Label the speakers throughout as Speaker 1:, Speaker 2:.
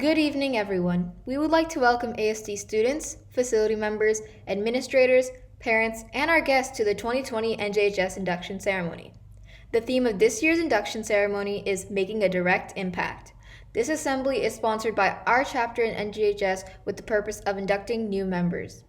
Speaker 1: Good evening, everyone. We would like to welcome ASD students, facility members, administrators, parents, and our guests to the 2020 NJHS Induction Ceremony. The theme of this year's induction ceremony is Making a Direct Impact. This assembly is sponsored by our chapter in NJHS with the purpose of inducting new members.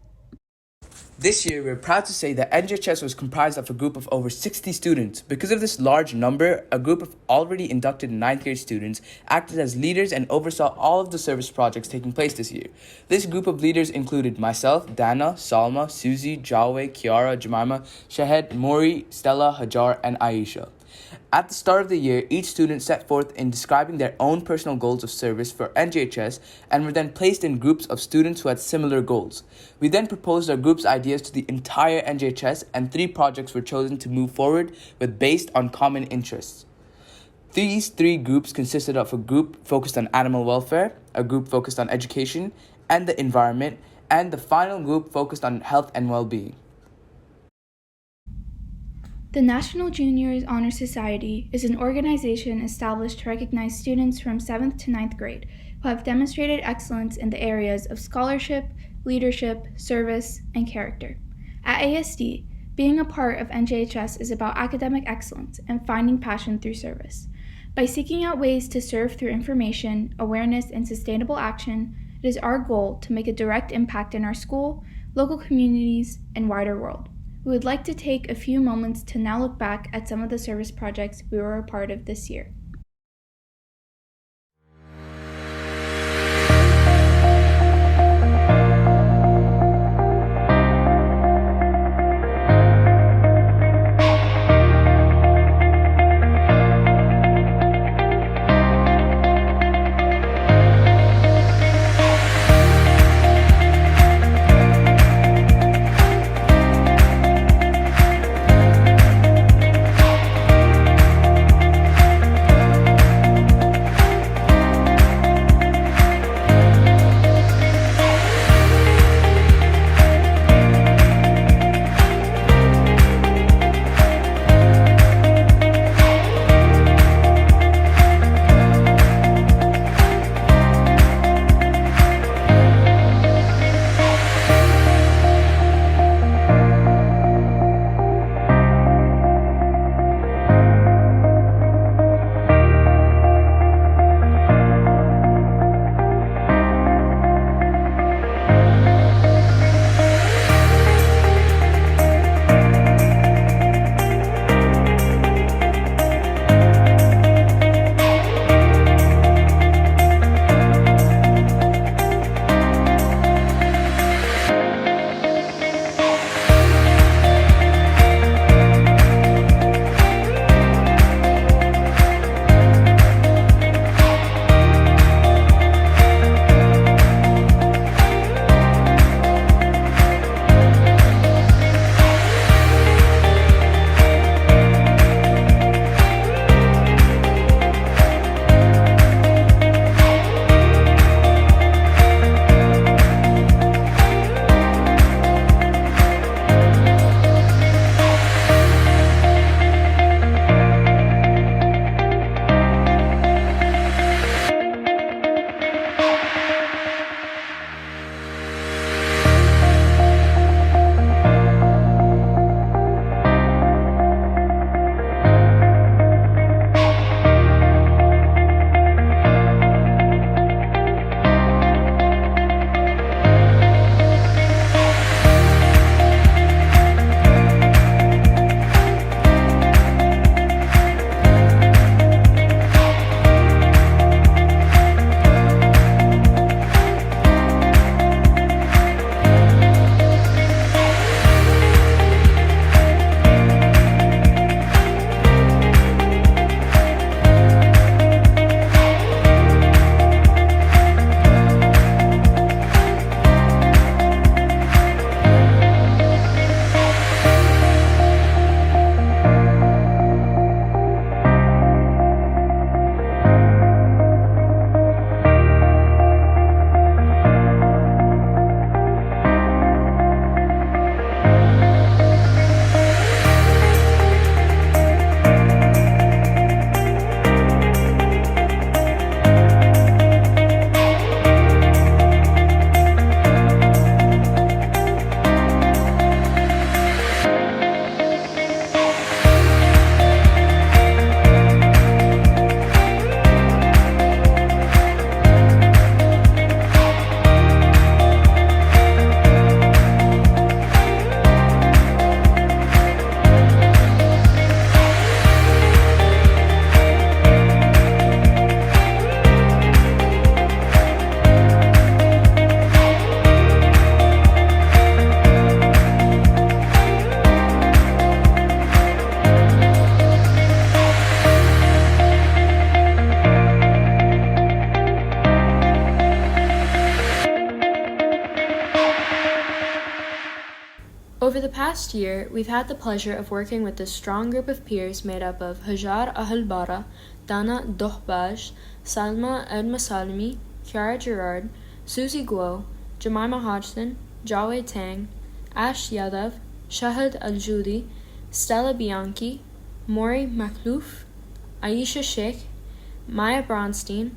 Speaker 2: This year, we're proud to say that NJHS was comprised of a group of over 60 students. Because of this large number, a group of already inducted 9th grade students acted as leaders and oversaw all of the service projects taking place this year. This group of leaders included myself, Dana, Salma, Susie, Jalwe, Kiara, Jemima, Shahed, Mori, Stella, Hajar, and Aisha. At the start of the year, each student set forth in describing their own personal goals of service for NJHS and were then placed in groups of students who had similar goals. We then proposed our group's ideas to the entire NJHS, and 3 projects were chosen to move forward with based on common interests. These 3 groups consisted of a group focused on animal welfare, a group focused on education and the environment, and the final group focused on health and well-being.
Speaker 3: The National Juniors Honor Society is an organization established to recognize students from 7th to 9th grade who have demonstrated excellence in the areas of scholarship, leadership, service, and character. At ASD, being a part of NJHS is about academic excellence and finding passion through service. By seeking out ways to serve through information, awareness, and sustainable action, it is our goal to make a direct impact in our school, local communities, and wider world. We would like to take a few moments to now look back at some of the service projects we were a part of this year.
Speaker 4: Over the past year, we've had the pleasure of working with this strong group of peers made up of Hajar Ahalbara, Dana Dohbaj, Salma Edmasalmi, Kiara Gerard, Susie Guo, Jemima Hodgson, Jawed Tang, Ash Yadav, Shahid Al-Judi, Stella Bianchi, Maury Maklouf, Aisha Sheikh, Maya Bronstein,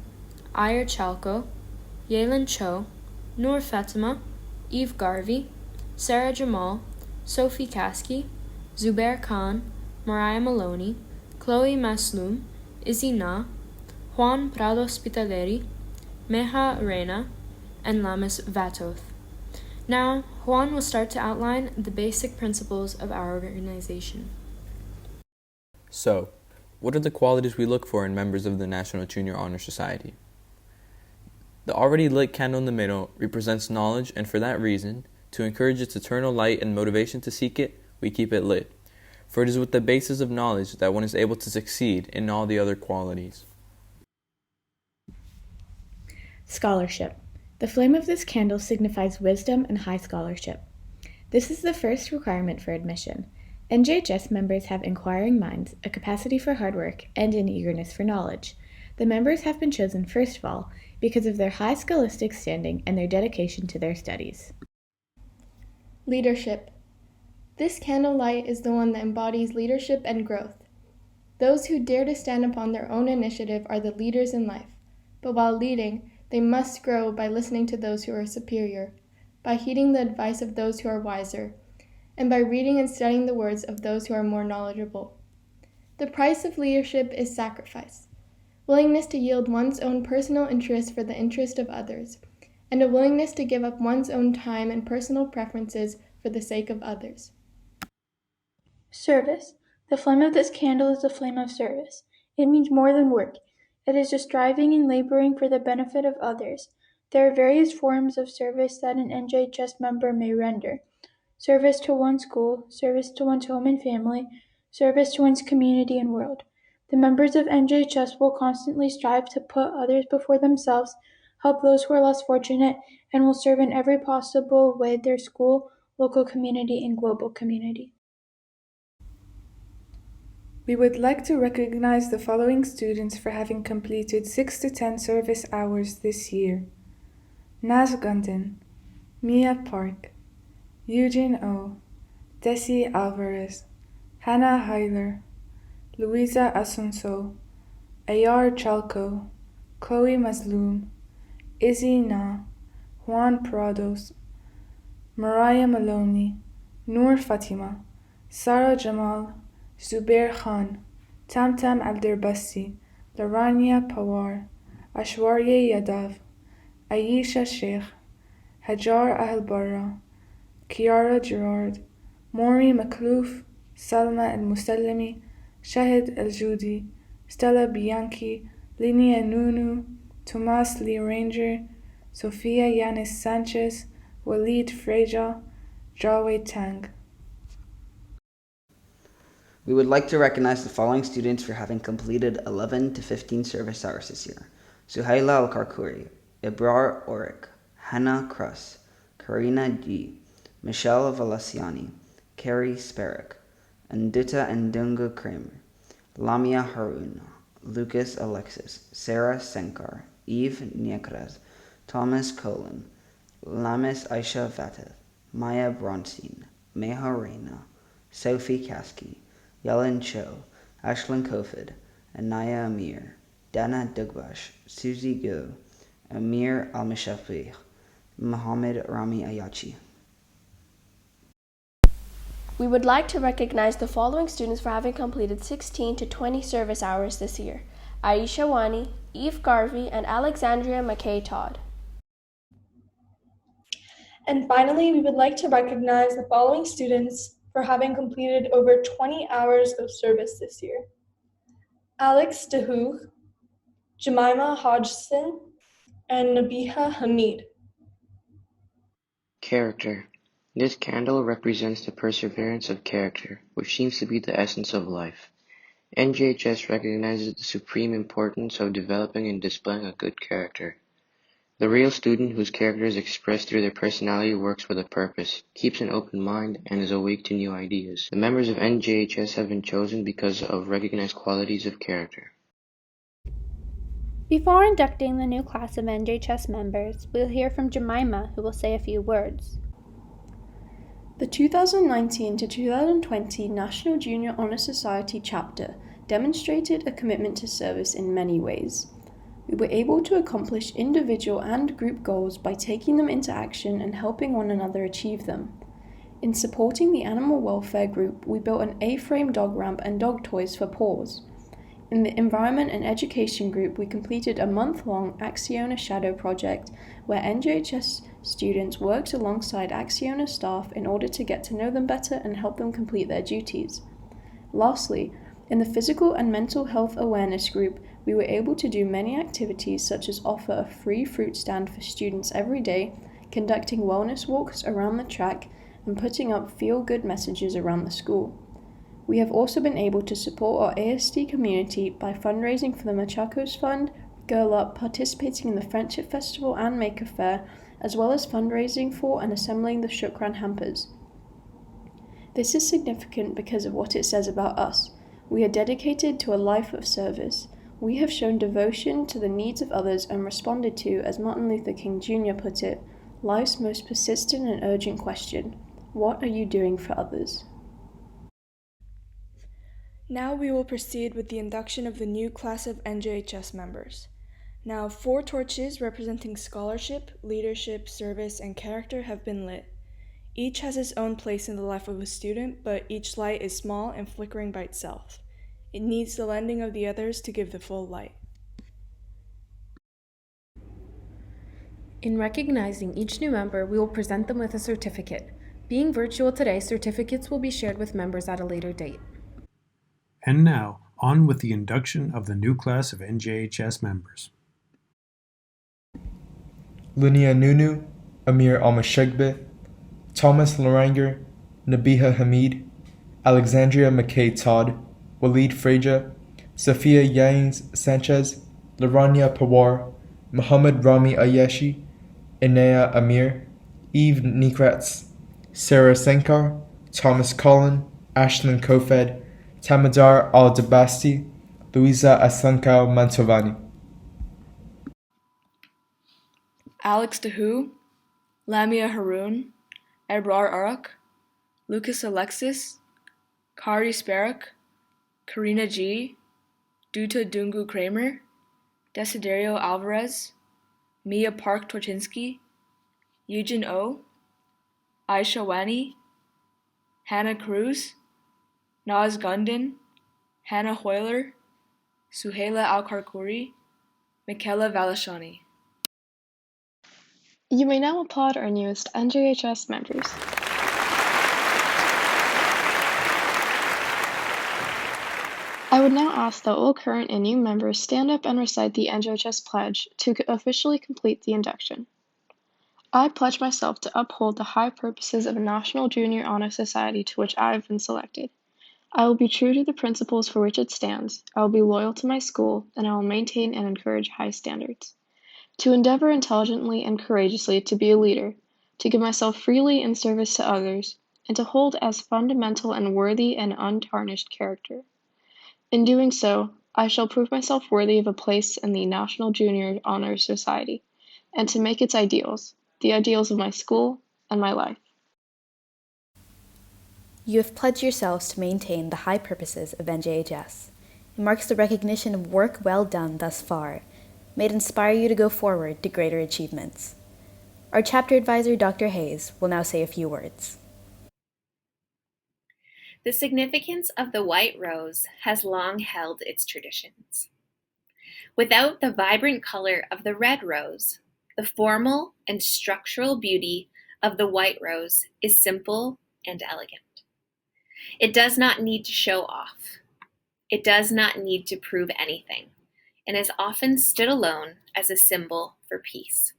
Speaker 4: Ayer Chalco, Yelin Cho, Noor Fatima, Eve Garvey, Sarah Jamal, Sophie Kasky, Zubair Khan, Mariah Maloney, Chloe Maslum, Izzy Na, Juan Prado Spitaleri, Meha Reina, and Lamis Vatoth. Now, Juan will start to outline the basic principles of our organization.
Speaker 5: So, what are the qualities we look for in members of the National Junior Honor Society? The already lit candle in the middle represents knowledge, and for that reason, to encourage its eternal light and motivation to seek it, we keep it lit. For it is with the basis of knowledge that one is able to succeed in all the other qualities.
Speaker 3: Scholarship. The flame of this candle signifies wisdom and high scholarship. This is the first requirement for admission. NJHS members have inquiring minds, a capacity for hard work, and an eagerness for knowledge. The members have been chosen first of all because of their high scholastic standing and their dedication to their studies.
Speaker 1: Leadership. This candlelight is the one that embodies leadership and growth. Those who dare to stand upon their own initiative are the leaders in life, but while leading, they must grow by listening to those who are superior, by heeding the advice of those who are wiser, and by reading and studying the words of those who are more knowledgeable. The price of leadership is sacrifice, willingness to yield one's own personal interest for the interest of others, and a willingness to give up one's own time and personal preferences for the sake of others.
Speaker 3: Service. The flame of this candle is the flame of service. It means more than work. It is just striving and laboring for the benefit of others. There are various forms of service that an NJHS member may render. Service to one's school, service to one's home and family, service to one's community and world. The members of NJHS will constantly strive to put others before themselves, help those who are less fortunate, and will serve in every possible way their school, local community, and global community.
Speaker 6: We would like to recognize the following students for having completed 6 to 10 service hours this year. Naz Gundin, Mia Park, Eugene O, Desi Alvarez, Hannah Heiler, Luisa Asunso, Ayar Chalco, Chloe Mazloum, Izzy Na, Juan Prados, Mariah Maloney, Noor Fatima, Sarah Jamal, Zubair Khan, Tamtam Alderbasi, Larania Pawar, Ashwarya Yadav, Aisha Sheikh, Hajar Ahalbara, Kiara Gerard, Maury Maklouf, Salma Al-Musallimi, Shahid Al-Judi, Stella Bianchi, Linnea Nunu, Tomas Lee Ranger, Sofia Yanis Sanchez, Walid Freja, Jawed Tang.
Speaker 7: We would like to recognize the following students for having completed 11 to 15 service hours this year. Suhaila Al-Karkuri, Ibrar Orik, Hannah Kruss, Karina G, Michelle Valassiani, Carrie Sparrock, Andita Ndunga Kramer, Lamia Harun, Lucas Alexis, Sarah Senkar, Eve Niekraz, Thomas Colin, Lamis Aisha Vateth, Maya Bronstein, Meha Reina, Sophie Kasky, Yellen Cho, Ashlyn Kofid, Anaya Amir, Dana Dugbash, Susie Go, Amir Al-Mishafi, Mohammed Rami Ayachi.
Speaker 8: We would like to recognize the following students for having completed 16 to 20 service hours this year: Aisha Wani, Eve Garvey, and Alexandria McKay Todd.
Speaker 9: And finally, we would like to recognize the following students for having completed over 20 hours of service this year: Alex DeHoog, Jemima Hodgson, and Nabiha Hamid.
Speaker 10: Character. This candle represents the perseverance of character, which seems to be the essence of life. NJHS recognizes the supreme importance of developing and displaying a good character. The real student, whose character is expressed through their personality, works with a purpose, keeps an open mind, and is awake to new ideas. The members of NJHS have been chosen because of recognized qualities of character.
Speaker 11: Before inducting the new class of NJHS members, we'll hear from Jemima, who will say a few words.
Speaker 12: The 2019 to 2020 National Junior Honor Society chapter demonstrated a commitment to service in many ways. We were able to accomplish individual and group goals by taking them into action and helping one another achieve them. In supporting the animal welfare group, we built an A-frame dog ramp and dog toys for paws. In the environment and education group, we completed a month-long Acciona Shadow project where NJHS students worked alongside Acciona staff in order to get to know them better and help them complete their duties. Lastly, in the physical and mental health awareness group, we were able to do many activities such as offer a free fruit stand for students every day, conducting wellness walks around the track, and putting up feel-good messages around the school. We have also been able to support our ASD community by fundraising for the Machacos Fund, Girl Up, participating in the Friendship Festival and Maker Fair, as well as fundraising for and assembling the Shukran hampers. This is significant because of what it says about us. We are dedicated to a life of service. We have shown devotion to the needs of others and responded to, as Martin Luther King Jr. put it, life's most persistent and urgent question: what are you doing for others?
Speaker 6: Now we will proceed with the induction of the new class of NJHS members. Now 4 torches representing scholarship, leadership, service, and character have been lit. Each has its own place in the life of a student, but each light is small and flickering by itself. It needs the lending of the others to give the full light.
Speaker 4: In recognizing each new member, we will present them with a certificate. Being virtual today, certificates will be shared with members at a later date.
Speaker 13: And now, on with the induction of the new class of NJHS members.
Speaker 14: Linnea Nunu, Amir Almashegbe, Thomas Laranger, Nabiha Hamid, Alexandria McKay Todd, Waleed Freja, Sophia Yains Sanchez, Laranya Pawar, Muhammad Rami Ayeshi, Inaya Amir, Eve Nikratz, Sarah Senkar, Thomas Collin, Ashlyn Kofed, Tamadar Al-Dabasti, Louisa Asankao Mantovani.
Speaker 6: Alex Dahu, Lamia Haroon, Ebrar Arak, Lucas Alexis, Kari Sparak, Karina G, Duta Dungu Kramer, Desiderio Alvarez, Mia Park Torchinsky, Eugene O, Aisha Wani, Hannah Cruz, Naz Gundin, Hannah Hoyler, Suhaila Al-Karkouri, Michaela Valashani.
Speaker 15: You may now applaud our newest NJHS members. I would now ask that all current and new members stand up and recite the NJHS pledge to officially complete the induction. I pledge myself to uphold the high purposes of a National Junior Honor Society to which I have been selected. I will be true to the principles for which it stands, I will be loyal to my school, and I will maintain and encourage high standards. To endeavor intelligently and courageously to be a leader, to give myself freely in service to others, and to hold as fundamental and worthy an untarnished character. In doing so, I shall prove myself worthy of a place in the National Junior Honor Society, and to make its ideals, the ideals of my school and my life.
Speaker 16: You have pledged yourselves to maintain the high purposes of NJHS. It marks the recognition of work well done thus far. May it inspire you to go forward to greater achievements. Our chapter advisor, Dr. Hayes, will now say a few words.
Speaker 17: The significance of the white rose has long held its traditions. Without the vibrant color of the red rose, the formal and structural beauty of the white rose is simple and elegant. It does not need to show off. It does not need to prove anything, and has often stood alone as a symbol for peace.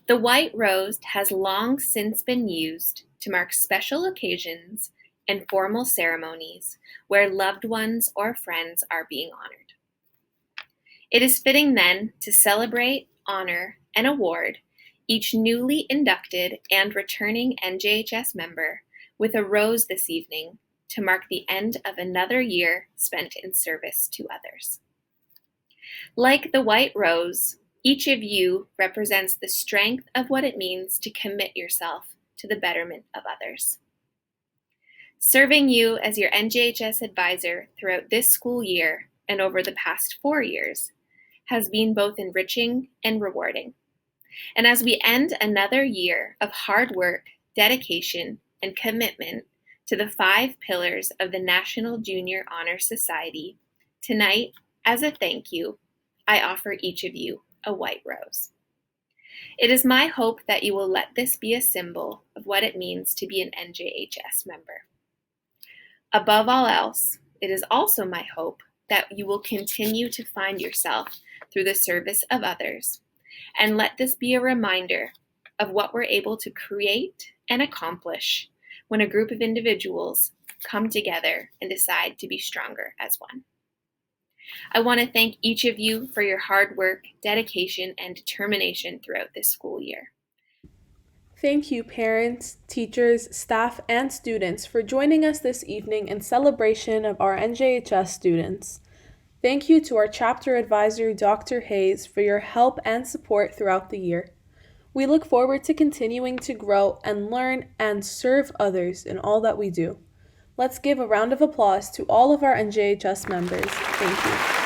Speaker 17: The white rose has long since been used to mark special occasions and formal ceremonies where loved ones or friends are being honored. It is fitting then to celebrate, honor, and award each newly inducted and returning NJHS member with a rose this evening to mark the end of another year spent in service to others. Like the white rose, each of you represents the strength of what it means to commit yourself to the betterment of others. Serving you as your NJHS advisor throughout this school year and over the past 4 years has been both enriching and rewarding. And as we end another year of hard work, dedication, and commitment to the 5 pillars of the National Junior Honor Society, tonight, as a thank you, I offer each of you a white rose. It is my hope that you will let this be a symbol of what it means to be an NJHS member. Above all else, it is also my hope that you will continue to find yourself through the service of others, and let this be a reminder of what we're able to create and accomplish when a group of individuals come together and decide to be stronger as one. I want to thank each of you for your hard work, dedication, and determination throughout this school year.
Speaker 18: Thank you, parents, teachers, staff, and students for joining us this evening in celebration of our NJHS students. Thank you to our chapter advisor, Dr. Hayes, for your help and support throughout the year. We look forward to continuing to grow and learn and serve others in all that we do. Let's give a round of applause to all of our NJHS members. Thank you.